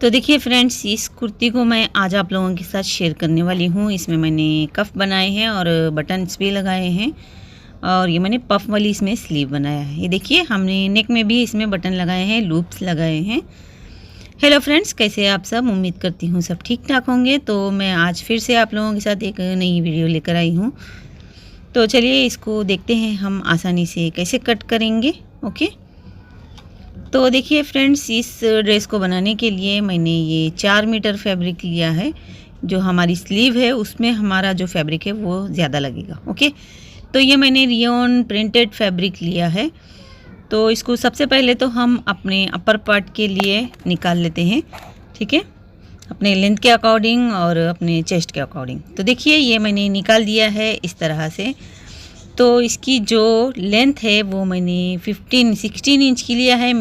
तो देखिए फ्रेंड्स, इस कुर्ती को मैं आज आप लोगों के साथ शेयर करने वाली हूँ। इसमें मैंने कफ बनाए हैं और बटन्स भी लगाए हैं और ये मैंने पफ वाली इसमें स्लीव बनाया है। ये देखिए हमने नेक में भी इसमें बटन लगाए हैं, लूप्स लगाए हैं। हेलो फ्रेंड्स, कैसे आप सब? उम्मीद करती हूँ सब ठीक ठाक होंगे। तो मैं आज फिर से आप लोगों के साथ एक नई वीडियो लेकर आई हूँ। तो चलिए इसको देखते हैं हम आसानी से कैसे कट करेंगे। ओके, तो देखिए फ्रेंड्स, इस ड्रेस को बनाने के लिए मैंने ये 4 मीटर फैब्रिक लिया है। जो हमारी स्लीव है उसमें हमारा जो फैब्रिक है वो ज़्यादा लगेगा। ओके, तो ये मैंने रियोन प्रिंटेड फैब्रिक लिया है। तो इसको सबसे पहले तो हम अपने अपर पार्ट के लिए निकाल लेते हैं, ठीक है, अपने लेंथ के अकॉर्डिंग और अपने चेस्ट के अकॉर्डिंग। तो देखिए ये मैंने निकाल दिया है इस तरह से। तो इसकी जो लेंथ है वो मैंने 16 इंच की लिया है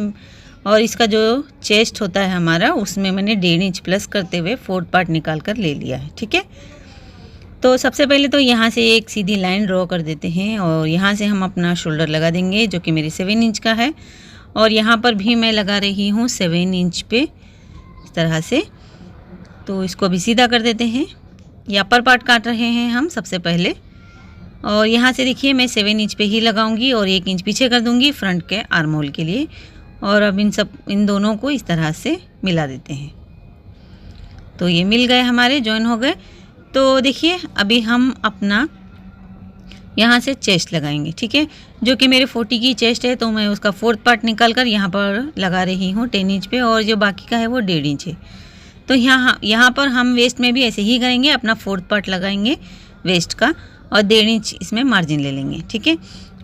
और इसका जो चेस्ट होता है हमारा उसमें मैंने 1.5 इंच प्लस करते हुए 4th पार्ट निकाल कर ले लिया है, ठीक है। तो सबसे पहले तो यहाँ से एक सीधी लाइन ड्रॉ कर देते हैं और यहाँ से हम अपना शोल्डर लगा देंगे जो कि मेरे 7 इंच का है और यहाँ पर भी मैं लगा रही हूँ 7 इंच पे इस तरह से। तो इसको भी सीधा कर देते हैं। ये अपर पार्ट काट रहे हैं हम सबसे पहले और यहाँ से देखिए मैं 7 इंच पे ही लगाऊंगी और 1 इंच पीछे कर दूंगी फ्रंट के आर्म होल के लिए। और अब इन दोनों को इस तरह से मिला देते हैं। तो ये मिल गए, हमारे जॉइन हो गए। तो देखिए अभी हम अपना यहाँ से चेस्ट लगाएंगे, ठीक है, जो कि मेरे 40 की चेस्ट है। तो मैं उसका 4th पार्ट निकाल कर यहाँ पर लगा रही हूँ 10 इंच पे और जो बाकी का है वो 1.5 इंच है। तो यहाँ पर हम वेस्ट में भी ऐसे ही करेंगे, अपना 4th पार्ट लगाएंगे वेस्ट का और 1.5 इंच इसमें मार्जिन ले लेंगे, ठीक है।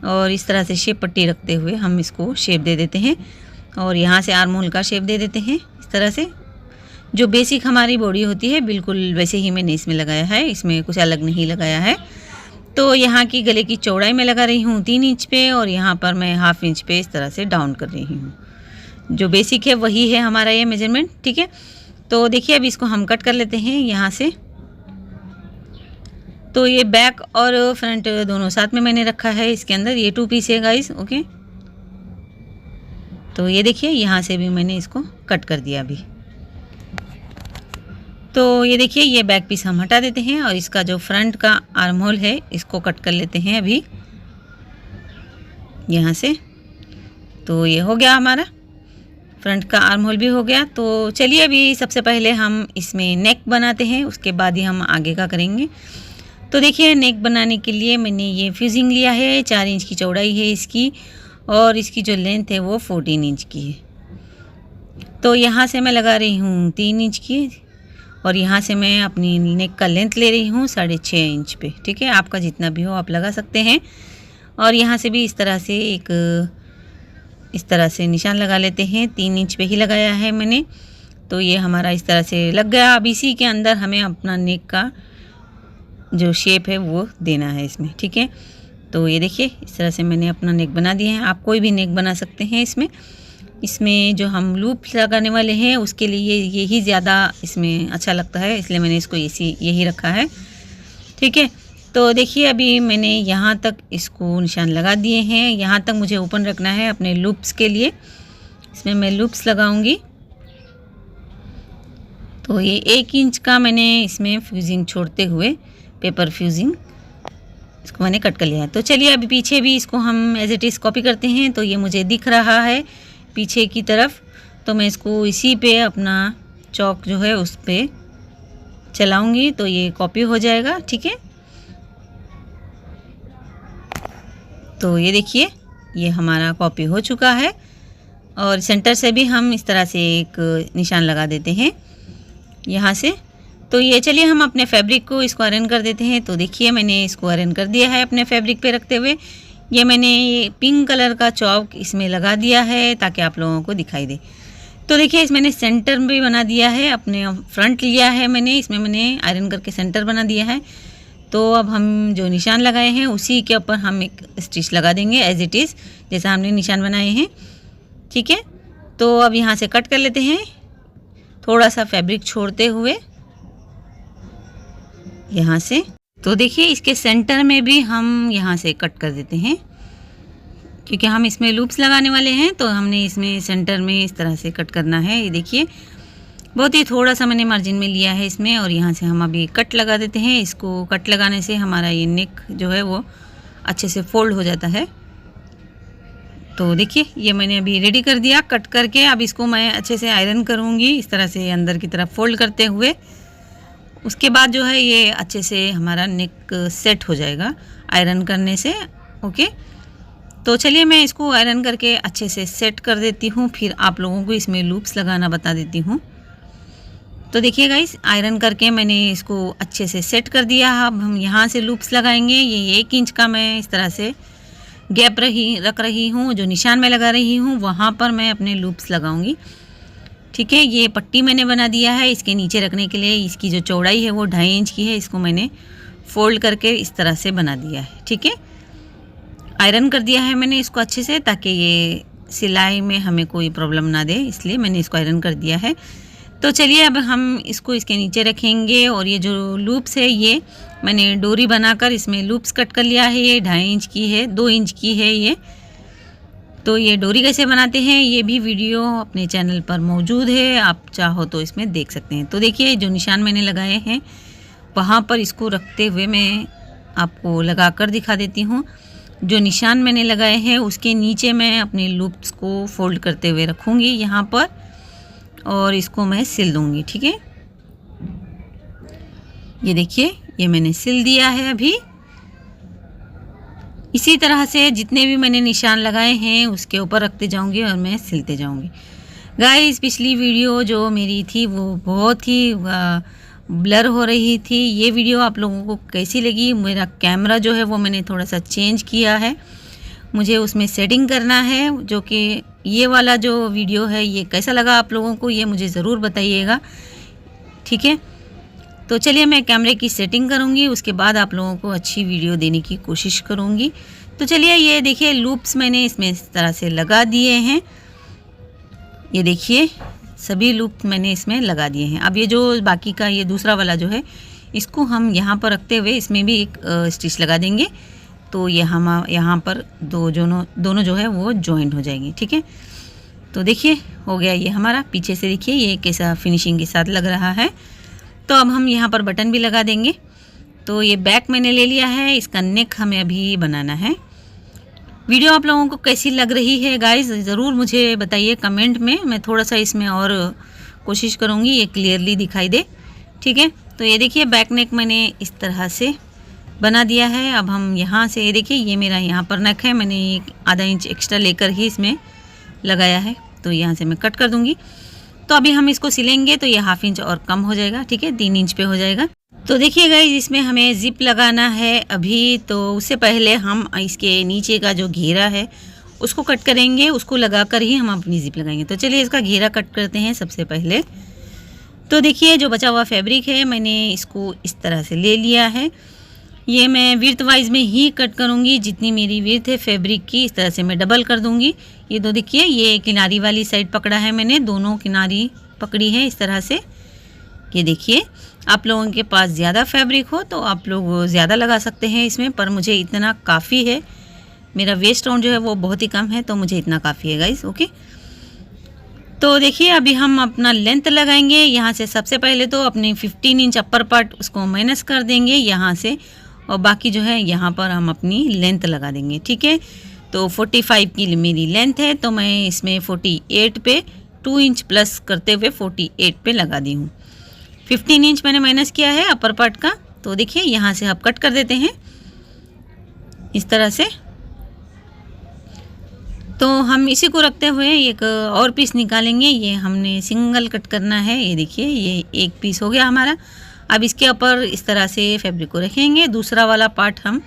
और इस तरह से शेप पट्टी रखते हुए हम इसको शेप दे देते हैं और यहाँ से आर्म होल का शेप दे देते हैं इस तरह से। जो बेसिक हमारी बॉडी होती है बिल्कुल वैसे ही मैंने इसमें लगाया है, इसमें कुछ अलग नहीं लगाया है। तो यहाँ की गले की चौड़ाई मैं लगा रही हूँ 3 इंच पे और यहाँ पर मैं 1/2 इंच पे इस तरह से डाउन कर रही हूँ। जो बेसिक है वही है हमारा ये मेजरमेंट, ठीक है। तो देखिए अब इसको हम कट कर लेते हैं यहाँ से। तो ये बैक और फ्रंट दोनों साथ में मैंने रखा है इसके अंदर। ये 2 पीस है गाइस, ओके। तो ये देखिए यहाँ से भी मैंने इसको कट कर दिया अभी। तो ये देखिए ये बैक पीस हम हटा देते हैं और इसका जो फ्रंट का आर्म होल है इसको कट कर लेते हैं अभी यहाँ से। तो ये हो गया, हमारा फ्रंट का आर्म होल भी हो गया। तो चलिए अभी सबसे पहले हम इसमें नेक बनाते हैं, उसके बाद ही हम आगे का करेंगे। तो देखिए नेक बनाने के लिए मैंने ये फ्यूजिंग लिया है, 4 इंच की चौड़ाई है इसकी और इसकी जो लेंथ है वो 14 इंच की है। तो यहाँ से मैं लगा रही हूँ 3 इंच की और यहाँ से मैं अपनी नेक का लेंथ ले रही हूँ 6.5 इंच पे, ठीक है। आपका जितना भी हो आप लगा सकते हैं। और यहाँ से भी इस तरह से निशान लगा लेते हैं। 3 इंच पे ही लगाया है मैंने। तो ये हमारा इस तरह से लग गया। अब इसी के अंदर हमें अपना नेक का जो शेप है वो देना है इसमें, ठीक है। तो ये देखिए इस तरह से मैंने अपना नेक बना दिया है। आप कोई भी नेक बना सकते हैं इसमें जो हम लूप लगाने वाले हैं उसके लिए यही ज़्यादा इसमें अच्छा लगता है, इसलिए मैंने इसको यही रखा है, ठीक है। तो देखिए अभी मैंने यहाँ तक इसको निशान लगा दिए हैं। यहाँ तक मुझे ओपन रखना है अपने लूप्स के लिए। इसमें मैं लूप्स लगाऊंगी। तो ये 1 इंच का मैंने इसमें फ्यूजिंग छोड़ते हुए पेपर फ्यूजिंग इसको मैंने कट कर लिया है। तो चलिए अभी पीछे भी इसको हम एज इट इज़ कॉपी करते हैं। तो ये मुझे दिख रहा है पीछे की तरफ, तो मैं इसको इसी पे अपना चौक जो है उस पे चलाऊंगी तो ये कॉपी हो जाएगा, ठीक है। तो ये देखिए ये हमारा कॉपी हो चुका है और सेंटर से भी हम इस तरह से एक निशान लगा देते हैं यहाँ से। तो ये चलिए हम अपने फैब्रिक को इसको अरेंज कर देते हैं। तो देखिए मैंने इसको अरेंज कर दिया है अपने फैब्रिक पे रखते हुए। ये मैंने पिंक कलर का चौक इसमें लगा दिया है ताकि आप लोगों को दिखाई दे। तो देखिए इसमें मैंने सेंटर भी बना दिया है, अपने फ्रंट लिया है मैंने, इसमें मैंने आयरन करके सेंटर बना दिया है। तो अब हम जो निशान लगाए हैं उसी के ऊपर हम एक स्टिच लगा देंगे एज इट इज़, जैसा हमने निशान बनाए हैं, ठीक है। तो अब यहाँ से कट कर लेते हैं थोड़ा सा फैब्रिक छोड़ते हुए यहाँ से। तो देखिए इसके सेंटर में भी हम यहाँ से कट कर देते हैं क्योंकि हम इसमें लूप्स लगाने वाले हैं। तो हमने इसमें सेंटर में इस तरह से कट करना है। ये देखिए बहुत ही थोड़ा सा मैंने मार्जिन में लिया है इसमें, और यहाँ से हम अभी कट लगा देते हैं। इसको कट लगाने से हमारा ये नेक जो है वो अच्छे से फोल्ड हो जाता है। तो देखिए ये मैंने अभी रेडी कर दिया कट करके। अब इसको मैं अच्छे से आयरन करूँगी इस तरह से अंदर की तरफ फोल्ड करते हुए। उसके बाद जो है ये अच्छे से हमारा नेक सेट हो जाएगा आयरन करने से। ओके, तो चलिए मैं इसको आयरन करके अच्छे से सेट कर देती हूँ, फिर आप लोगों को इसमें लूप्स लगाना बता देती हूँ। तो देखिए गाइस, आयरन करके मैंने इसको अच्छे से सेट कर दिया। अब हम यहाँ से लूप्स लगाएंगे। ये 1 इंच का मैं इस तरह से गैप रख रही हूँ, जो निशान में लगा रही हूँ वहाँ पर मैं अपने लूप्स लगाऊंगी। ठीक है, ये पट्टी मैंने बना दिया है इसके नीचे रखने के लिए। इसकी जो चौड़ाई है वो 2.5 इंच की है। इसको मैंने फोल्ड करके इस तरह से बना दिया है। ठीक है, आयरन कर दिया है मैंने इसको अच्छे से, ताकि ये सिलाई में हमें कोई प्रॉब्लम ना दे, इसलिए मैंने इसको आयरन कर दिया है। तो चलिए अब हम इसको इसके नीचे रखेंगे। और ये जो लूप्स है ये मैंने डोरी बनाकर इसमें लूप्स कट कर लिया है। ये 2.5 इंच की है, 2 इंच की है ये। तो ये डोरी कैसे बनाते हैं ये भी वीडियो अपने चैनल पर मौजूद है, आप चाहो तो इसमें देख सकते हैं। तो देखिए जो निशान मैंने लगाए हैं वहाँ पर इसको रखते हुए मैं आपको लगा कर दिखा देती हूँ। जो निशान मैंने लगाए हैं उसके नीचे मैं अपने लूप्स को फोल्ड करते हुए रखूँगी यहाँ पर, और इसको मैं सिल दूँगी। ठीक है, ये देखिए ये मैंने सिल दिया है अभी। इसी तरह से जितने भी मैंने निशान लगाए हैं उसके ऊपर रखते जाऊंगी और मैं सिलते जाऊंगी। गाइस, पिछली वीडियो जो मेरी थी वो बहुत ही ब्लर हो रही थी। ये वीडियो आप लोगों को कैसी लगी? मेरा कैमरा जो है वो मैंने थोड़ा सा चेंज किया है, मुझे उसमें सेटिंग करना है। जो कि ये वाला जो वीडियो है ये कैसा लगा आप लोगों को ये मुझे ज़रूर बताइएगा। ठीक है, तो चलिए मैं कैमरे की सेटिंग करूंगी, उसके बाद आप लोगों को अच्छी वीडियो देने की कोशिश करूंगी। तो चलिए ये देखिए लूप्स मैंने इसमें इस तरह से लगा दिए हैं। ये देखिए सभी लूप मैंने इसमें लगा दिए हैं। अब ये जो बाकी का ये दूसरा वाला जो है इसको हम यहाँ पर रखते हुए इसमें भी एक स्टिच लगा देंगे। तो ये हम यहाँ पर दोनों जो है वो जॉइंट हो जाएंगी। ठीक है, तो देखिए हो गया ये हमारा। पीछे से देखिए ये कैसा फिनिशिंग के साथ लग रहा है। तो अब हम यहाँ पर बटन भी लगा देंगे। तो ये बैक मैंने ले लिया है, इसका नेक हमें अभी बनाना है। वीडियो आप लोगों को कैसी लग रही है गाइस ज़रूर मुझे बताइए कमेंट में। मैं थोड़ा सा इसमें और कोशिश करूँगी ये क्लियरली दिखाई दे। ठीक है, तो ये देखिए बैक नेक मैंने इस तरह से बना दिया है। अब हम यहाँ से ये देखिए ये मेरा यहाँ पर नेक है, मैंने आधा इंच एक्स्ट्रा लेकर ही इसमें लगाया है। तो यहाँ से मैं कट कर दूँगी। तो अभी हम इसको सिलेंगे तो ये 1/2 इंच और कम हो जाएगा। ठीक है, 3 इंच पे हो जाएगा। तो देखिए गाइस इसमें हमें जिप लगाना है अभी। तो उससे पहले हम इसके नीचे का जो घेरा है उसको कट करेंगे, उसको लगाकर ही हम अपनी जिप लगाएंगे। तो चलिए इसका घेरा कट करते हैं सबसे पहले। तो देखिए जो बचा हुआ फैब्रिक है मैंने इसको इस तरह से ले लिया है। ये मैं विड्थ वाइज में ही कट करूँगी, जितनी मेरी विड्थ है फैब्रिक की इस तरह से मैं डबल कर दूँगी। ये तो देखिए ये किनारी वाली साइड पकड़ा है मैंने, दोनों किनारी पकड़ी है इस तरह से। ये देखिए आप लोगों के पास ज़्यादा फैब्रिक हो तो आप लोग ज़्यादा लगा सकते हैं इसमें, पर मुझे इतना काफ़ी है। मेरा वेस्ट राउंड जो है वो बहुत ही कम है तो मुझे इतना काफ़ी है गाइस। ओके, तो देखिए अभी हम अपना लेंथ लगाएंगे। यहाँ से सबसे पहले तो अपने 15 इंच अपर पार्ट उसको माइनस कर देंगे यहाँ से, और बाकी जो है यहाँ पर हम अपनी लेंथ लगा देंगे। ठीक है, तो 45 की मेरी लेंथ है तो मैं इसमें 48 पे 2 इंच प्लस करते हुए 48 पे लगा दी हूँ। 15 इंच मैंने माइनस किया है अपर पार्ट का। तो देखिए यहाँ से आप कट कर देते हैं इस तरह से। तो हम इसी को रखते हुए एक और पीस निकालेंगे। ये हमने सिंगल कट करना है। ये देखिए ये एक पीस हो गया हमारा। अब इसके ऊपर इस तरह से फैब्रिक को रखेंगे, दूसरा वाला पार्ट हम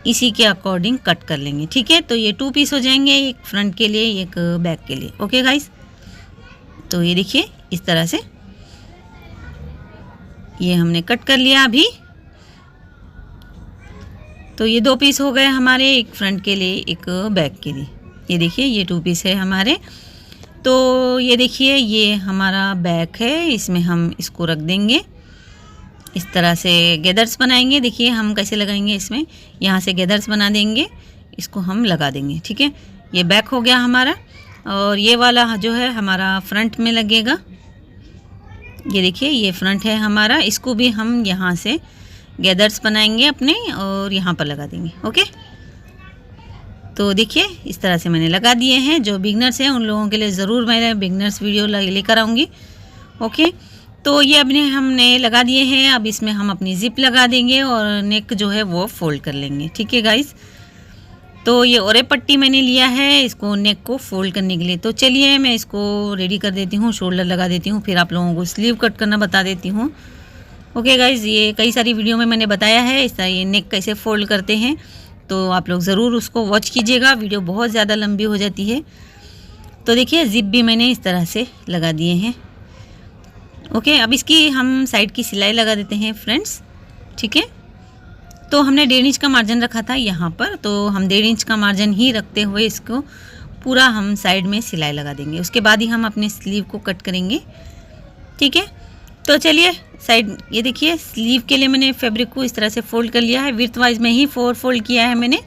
इसी के अकॉर्डिंग कट कर लेंगे। ठीक है, तो ये 2 पीस हो जाएंगे, एक फ्रंट के लिए एक बैक के लिए। ओके गाइस, तो ये देखिए इस तरह से ये हमने कट कर लिया अभी। तो ये 2 पीस हो गए हमारे, एक फ्रंट के लिए एक बैक के लिए। ये देखिए ये 2 पीस है हमारे। तो ये देखिए ये हमारा बैक है, इसमें हम इसको रख देंगे इस तरह से। गैदर्स बनाएंगे, देखिए हम कैसे लगाएंगे इसमें। यहाँ से गैदर्स बना देंगे, इसको हम लगा देंगे। ठीक है, ये बैक हो गया हमारा, और ये वाला जो है हमारा फ्रंट में लगेगा। ये देखिए ये फ्रंट है हमारा, इसको भी हम यहाँ से गैदर्स बनाएंगे अपने और यहाँ पर लगा देंगे। ओके, तो देखिए इस तरह से मैंने लगा दिए हैं। जो बिगनर्स हैं उन लोगों के लिए ज़रूर मैं बिगनर्स वीडियो लेकर आऊँगी। ओके, तो ये अपने हमने लगा दिए हैं। अब इसमें हम अपनी जिप लगा देंगे और नेक जो है वो फोल्ड कर लेंगे। ठीक है गाइस, तो ये ओरे पट्टी मैंने लिया है इसको नेक को फोल्ड करने के लिए। तो चलिए मैं इसको रेडी कर देती हूँ, शोल्डर लगा देती हूँ, फिर आप लोगों को स्लीव कट करना बता देती हूँ। ओके गाइस, ये कई सारी वीडियो में मैंने बताया है इस तरह ये नेक कैसे फोल्ड करते हैं, तो आप लोग ज़रूर उसको वॉच कीजिएगा, वीडियो बहुत ज़्यादा लंबी हो जाती है। तो देखिए जिप भी मैंने इस तरह से लगा दिए हैं। ओके, अब इसकी हम साइड की सिलाई लगा देते हैं फ्रेंड्स। ठीक है, तो हमने 1.5 इंच का मार्जिन रखा था यहाँ पर, तो हम 1.5 इंच का मार्जिन ही रखते हुए इसको पूरा हम साइड में सिलाई लगा देंगे। उसके बाद ही हम अपने स्लीव को कट करेंगे। ठीक है, तो चलिए साइड, ये देखिए स्लीव के लिए मैंने फैब्रिक को इस तरह से फोल्ड कर लिया है। विड्थ वाइज में ही 4 फोल्ड किया है मैंने,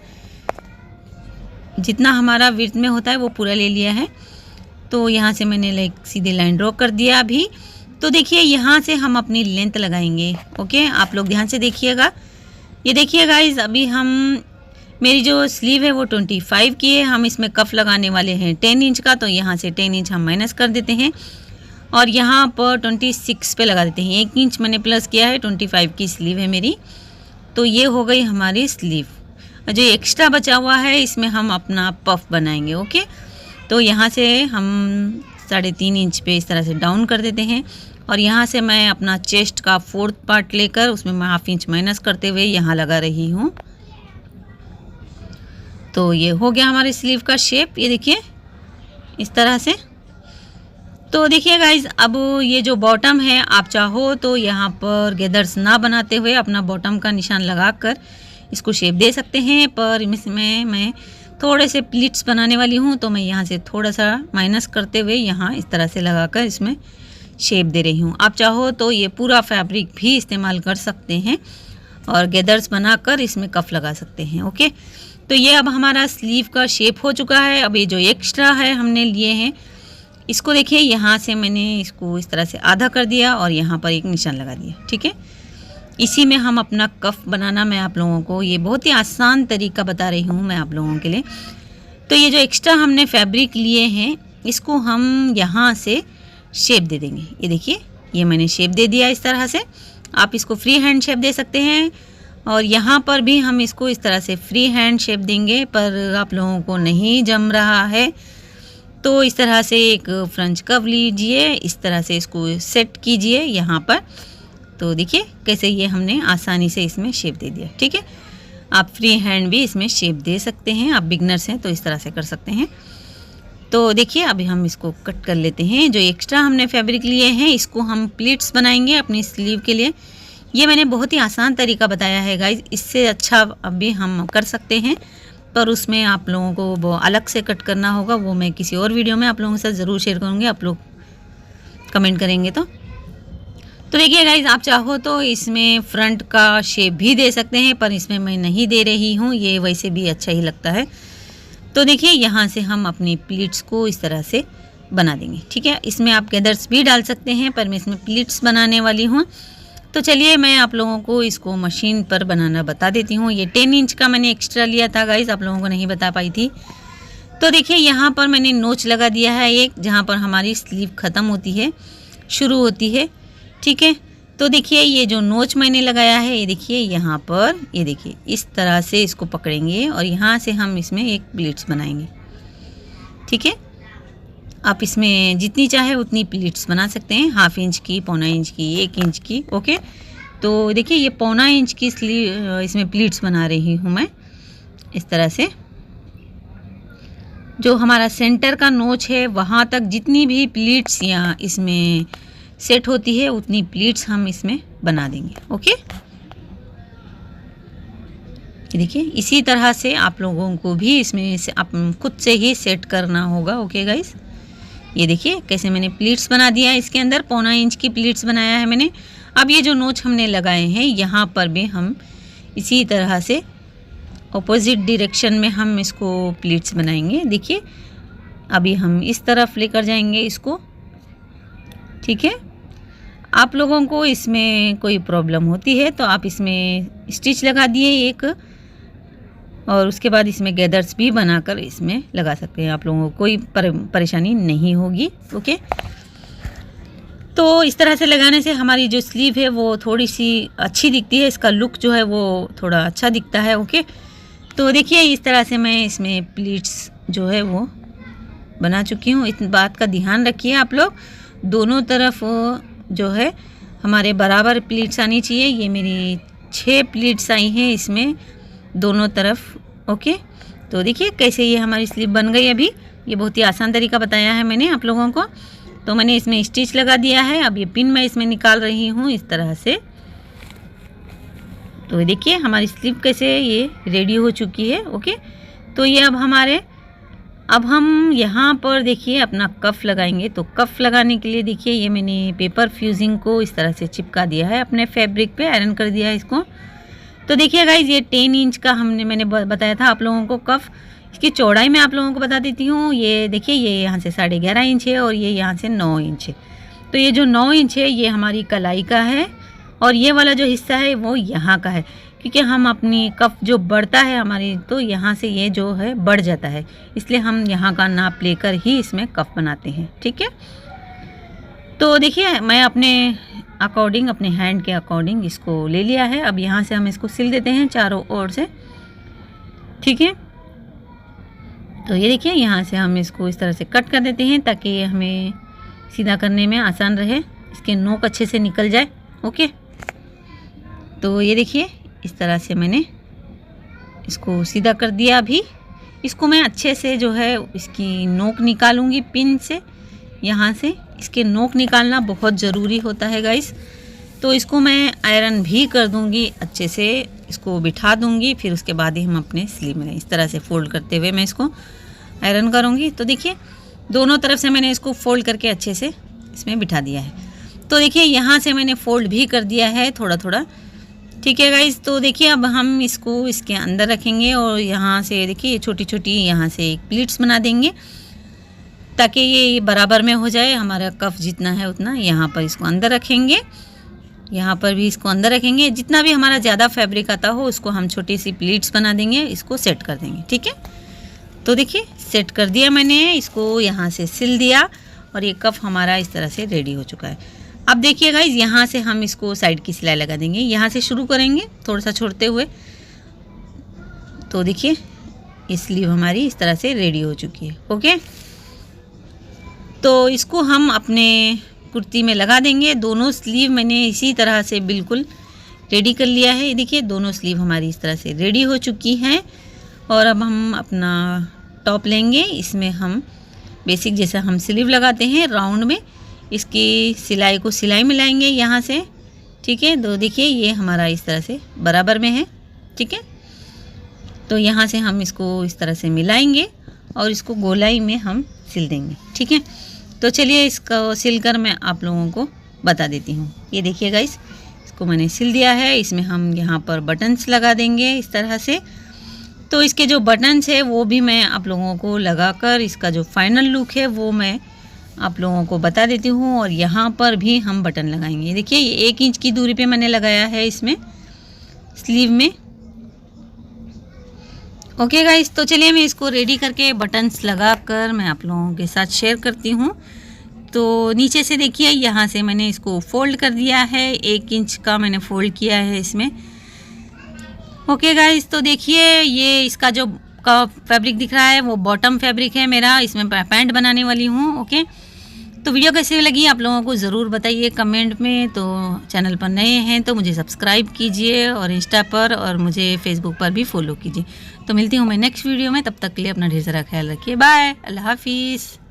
जितना हमारा विड्थ में होता है वो पूरा ले लिया है। तो यहाँ से मैंने लाइक सीधे लाइन ड्रॉ कर दिया अभी। तो देखिए यहाँ से हम अपनी लेंथ लगाएंगे। ओके, आप लोग ध्यान से देखिएगा। ये देखिए गाइज, अभी हम मेरी जो स्लीव है वो 25 की है, हम इसमें कफ लगाने वाले हैं 10 इंच का, तो यहाँ से 10 इंच हम माइनस कर देते हैं और यहाँ पर 26 पे लगा देते हैं। 1 इंच मैंने प्लस किया है, 25 की स्लीव है मेरी। तो ये हो गई हमारी स्लीव। जो एक्स्ट्रा बचा हुआ है इसमें हम अपना पफ बनाएंगे। ओके, तो यहाँ से हम 3.5 इंच पे इस तरह से डाउन कर देते हैं और यहाँ से मैं अपना चेस्ट का 4th पार्ट लेकर उसमें मैं 1/2 इंच माइनस करते हुए यहाँ लगा रही हूँ। तो ये हो गया हमारे स्लीव का शेप, ये देखिए इस तरह से। तो देखिए गाइज, अब ये जो बॉटम है आप चाहो तो यहाँ पर गैदर्स ना बनाते हुए अपना बॉटम का निशान लगाकर इसको शेप दे सकते हैं, पर इसमें मैं थोड़े से प्लीट्स बनाने वाली हूँ, तो मैं यहाँ से थोड़ा सा माइनस करते हुए यहाँ इस तरह से लगाकर इसमें शेप दे रही हूँ। आप चाहो तो ये पूरा फैब्रिक भी इस्तेमाल कर सकते हैं और गैदर्स बनाकर इसमें कफ लगा सकते हैं। ओके, तो ये अब हमारा स्लीव का शेप हो चुका है। अब ये जो एक्स्ट्रा है हमने लिए हैं इसको देखिए, यहाँ से मैंने इसको इस तरह से आधा कर दिया और यहाँ पर एक निशान लगा दिया। ठीक है, इसी में हम अपना कफ बनाना, मैं आप लोगों को ये बहुत ही आसान तरीका बता रही हूँ मैं आप लोगों के लिए। तो ये जो एक्स्ट्रा हमने फैब्रिक लिए हैं इसको हम यहाँ से शेप दे देंगे। ये देखिए ये मैंने शेप दे दिया इस तरह से। आप इसको फ्री हैंड शेप दे सकते हैं और यहाँ पर भी हम इसको इस तरह से फ्री हैंड शेप देंगे, पर आप लोगों को नहीं जम रहा है तो इस तरह से एक फ्रेंच कर्व लीजिए, इस तरह से इसको सेट कीजिए यहाँ पर। तो देखिए कैसे ये हमने आसानी से इसमें शेप दे दिया। ठीक है, आप फ्री हैंड भी इसमें शेप दे सकते हैं, आप बिगनर्स हैं तो इस तरह से कर सकते हैं। तो देखिए अभी हम इसको कट कर लेते हैं। जो एक्स्ट्रा हमने फैब्रिक लिए हैं इसको हम प्लीट्स बनाएंगे अपनी स्लीव के लिए। ये मैंने बहुत ही आसान तरीका बताया है गाइज, इससे अच्छा अभी हम कर सकते हैं, पर उसमें आप लोगों को वो अलग से कट करना होगा, वो मैं किसी और वीडियो में आप लोगों के साथ ज़रूर शेयर करूँगी, आप लोग कमेंट करेंगे तो देखिए गाइज, आप चाहो तो इसमें फ्रंट का शेप भी दे सकते हैं, पर इसमें मैं नहीं दे रही हूँ, ये वैसे भी अच्छा ही लगता है। तो देखिए यहाँ से हम अपनी प्लीट्स को इस तरह से बना देंगे। ठीक है, इसमें आप गैदर्स भी डाल सकते हैं, पर मैं इसमें प्लीट्स बनाने वाली हूँ। तो चलिए मैं आप लोगों को इसको मशीन पर बनाना बता देती हूँ। ये 10 इंच का मैंने एक्स्ट्रा लिया था गाइज, आप लोगों को नहीं बता पाई थी। तो देखिए यहाँ पर मैंने नोच लगा दिया है एक, जहाँ पर हमारी स्लीव ख़त्म होती है, शुरू होती है। ठीक है, तो देखिए ये जो नोच मैंने लगाया है, ये देखिए यहाँ पर, ये देखिए इस तरह से इसको पकड़ेंगे और यहाँ से हम इसमें एक प्लीट्स बनाएंगे। ठीक है, आप इसमें जितनी चाहे उतनी प्लीट्स बना सकते हैं, 1/2 इंच की, 1.25 इंच की, 1 इंच की। ओके, तो देखिए ये 1.25 इंच की स्लीव इसमें प्लीट्स बना रही हूँ मैं इस तरह से। जो हमारा सेंटर का नोच है वहाँ तक जितनी भी प्लीट्स यहाँ इसमें सेट होती है उतनी प्लीट्स हम इसमें बना देंगे। ओके, देखिए इसी तरह से आप लोगों को भी इसमें से आप खुद से ही सेट करना होगा। ओके गाइस, ये देखिए कैसे मैंने प्लीट्स बना दिया है, इसके अंदर 1.25 इंच की प्लीट्स बनाया है मैंने। अब ये जो नोच हमने लगाए हैं यहाँ पर भी हम इसी तरह से ऑपोजिट डायरेक्शन में हम इसको प्लीट्स बनाएंगे। देखिए अभी हम इस तरफ लेकर जाएंगे इसको। ठीक है, आप लोगों को इसमें कोई प्रॉब्लम होती है तो आप इसमें स्टिच लगा दिए एक, और उसके बाद इसमें गैदर्स भी बनाकर इसमें लगा सकते हैं। आप लोगों को कोई परेशानी नहीं होगी। ओके, तो इस तरह से लगाने से हमारी जो स्लीव है वो थोड़ी सी अच्छी दिखती है, इसका लुक जो है वो थोड़ा अच्छा दिखता है। ओके, तो देखिए इस तरह से मैं इसमें प्लीट्स जो है वो बना चुकी हूँ। इस बात का ध्यान रखिए आप लोग, दोनों तरफ जो है हमारे बराबर प्लीट्स आनी चाहिए। ये मेरी 6 प्लीट्स आई हैं इसमें दोनों तरफ। ओके, तो देखिए कैसे ये हमारी स्लीव बन गई। अभी ये बहुत ही आसान तरीका बताया है मैंने आप लोगों को। तो मैंने इसमें स्टिच लगा दिया है। अब ये पिन मैं इसमें निकाल रही हूँ इस तरह से। तो देखिए हमारी स्लीव कैसे ये रेडी हो चुकी है। ओके, तो ये अब हम यहाँ पर देखिए अपना कफ लगाएंगे। तो कफ लगाने के लिए देखिए ये मैंने पेपर फ्यूजिंग को इस तरह से चिपका दिया है अपने फैब्रिक पे, आयरन कर दिया है इसको। तो देखिए गाइज ये 10 इंच का मैंने बताया था आप लोगों को कफ। इसकी चौड़ाई मैं आप लोगों को बता देती हूँ। ये देखिए ये यहाँ से 11.5 इंच है और ये यहाँ से 9 इंच है। तो ये जो 9 इंच है ये हमारी कलाई का है और ये वाला जो हिस्सा है वो यहाँ का है, क्योंकि हम अपनी कफ जो बढ़ता है हमारी, तो यहाँ से ये जो है बढ़ जाता है, इसलिए हम यहाँ का नाप लेकर ही इसमें कफ बनाते हैं। ठीक है, तो देखिए मैं अपने अकॉर्डिंग, अपने हैंड के अकॉर्डिंग इसको ले लिया है। अब यहाँ से हम इसको सिल देते हैं चारों ओर से। ठीक है, तो ये देखिए यहाँ से हम इसको इस तरह से कट कर देते हैं ताकि ये हमें सीधा करने में आसान रहे, इसके नोक अच्छे से निकल जाए। ओके, तो ये देखिए इस तरह से मैंने इसको सीधा कर दिया। अभी इसको मैं अच्छे से जो है इसकी नोक निकालूंगी पिन से। यहाँ से इसके नोक निकालना बहुत ज़रूरी होता है गाइस। तो इसको मैं आयरन भी कर दूंगी, अच्छे से इसको बिठा दूंगी, फिर उसके बाद ही हम अपने स्लीव में इस तरह से फोल्ड करते हुए मैं इसको आयरन करूंगी। तो देखिए दोनों तरफ से मैंने इसको फोल्ड करके अच्छे से इसमें बिठा दिया है। तो देखिए यहाँ से मैंने फोल्ड भी कर दिया है थोड़ा थोड़ा। ठीक है गाइस, तो देखिए अब हम इसको इसके अंदर रखेंगे और यहाँ से देखिए छोटी छोटी यहाँ से एक प्लीट्स बना देंगे ताकि ये बराबर में हो जाए। हमारा कफ जितना है उतना यहाँ पर इसको अंदर रखेंगे, यहाँ पर भी इसको अंदर रखेंगे। जितना भी हमारा ज़्यादा फैब्रिक आता हो उसको हम छोटी सी प्लीट्स बना देंगे, इसको सेट कर देंगे। ठीक है, तो देखिए सेट कर दिया मैंने इसको, यहाँ से सिल दिया और ये कफ हमारा इस तरह से रेडी हो चुका है। अब देखिए गाइज यहाँ से हम इसको साइड की सिलाई लगा देंगे, यहाँ से शुरू करेंगे थोड़ा सा छोड़ते हुए। तो देखिए ये स्लीव हमारी इस तरह से रेडी हो चुकी है। ओके, तो इसको हम अपने कुर्ती में लगा देंगे। दोनों स्लीव मैंने इसी तरह से बिल्कुल रेडी कर लिया है। देखिए दोनों स्लीव हमारी इस तरह से रेडी हो चुकी हैं। और अब हम अपना टॉप लेंगे, इसमें हम बेसिक जैसा हम स्लीव लगाते हैं राउंड में, इसकी सिलाई को सिलाई मिलाएंगे यहाँ से। ठीक है, तो देखिए ये हमारा इस तरह से बराबर में है। ठीक है, तो यहाँ से हम इसको इस तरह से मिलाएंगे और इसको गोलाई में हम सिल देंगे। ठीक है, तो चलिए इसको सिलकर मैं आप लोगों को बता देती हूँ। ये देखिए गाइस इसको मैंने सिल दिया है। इसमें हम यहाँ पर बटन्स लगा देंगे इस तरह से। तो इसके जो बटन्स है वो भी मैं आप लोगों को लगाकर इसका जो फाइनल लुक है वो मैं आप लोगों को बता देती हूँ। और यहाँ पर भी हम बटन लगाएंगे। देखिए ये 1 इंच की दूरी पे मैंने लगाया है इसमें स्लीव में। ओके गाइस, तो चलिए मैं इसको रेडी करके बटन्स लगाकर मैं आप लोगों के साथ शेयर करती हूँ। तो नीचे से देखिए यहाँ से मैंने इसको फोल्ड कर दिया है, 1 इंच का मैंने फोल्ड किया है इसमें। ओके गाइस, तो देखिए ये इसका जो फैब्रिक दिख रहा है वो बॉटम फैब्रिक है मेरा, इसमें पैंट बनाने वाली हूँ। ओके, तो वीडियो कैसी लगी आप लोगों को ज़रूर बताइए कमेंट में। तो चैनल पर नए हैं तो मुझे सब्सक्राइब कीजिए और इंस्टा पर और मुझे फेसबुक पर भी फॉलो कीजिए। तो मिलती हूँ मैं नेक्स्ट वीडियो में, तब तक के लिए अपना ढेर सारा ख्याल रखिए। बाय, अल्लाह हाफिज़।